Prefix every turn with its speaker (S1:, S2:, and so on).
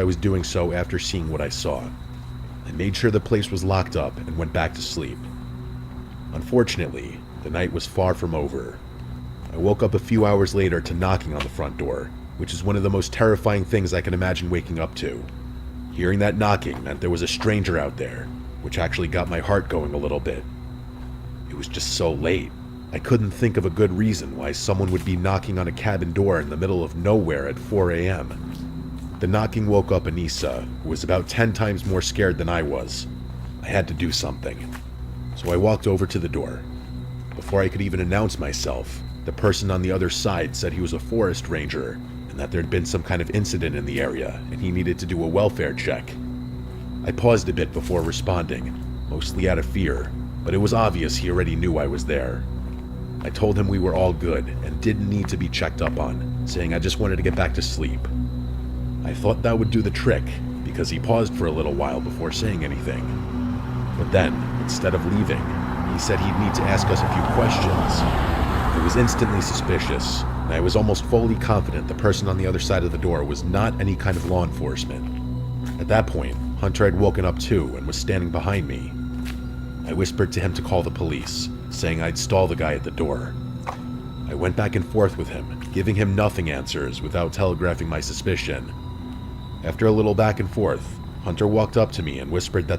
S1: I was doing so after seeing what I saw. I made sure the place was locked up and went back to sleep. Unfortunately, the night was far from over. I woke up a few hours later to knocking on the front door, which is one of the most terrifying things I can imagine waking up to. Hearing that knocking meant there was a stranger out there, which actually got my heart going a little bit. It was just so late. I couldn't think of a good reason why someone would be knocking on a cabin door in the middle of nowhere at 4 a.m. The knocking woke up Anissa, who was about 10 times more scared than I was. I had to do something. So I walked over to the door. Before I could even announce myself, the person on the other side said he was a forest ranger and that there had been some kind of incident in the area and he needed to do a welfare check. I paused a bit before responding, mostly out of fear, but it was obvious he already knew I was there. I told him we were all good and didn't need to be checked up on, saying I just wanted to get back to sleep. I thought that would do the trick, because he paused for a little while before saying anything. But then, instead of leaving, he said he'd need to ask us a few questions. It was instantly suspicious, and I was almost fully confident the person on the other side of the door was not any kind of law enforcement. At that point, Hunter had woken up too and was standing behind me. I whispered to him to call the police, saying I'd stall the guy at the door. I went back and forth with him, giving him nothing answers without telegraphing my suspicion. After a little back and forth, Hunter walked up to me and whispered that the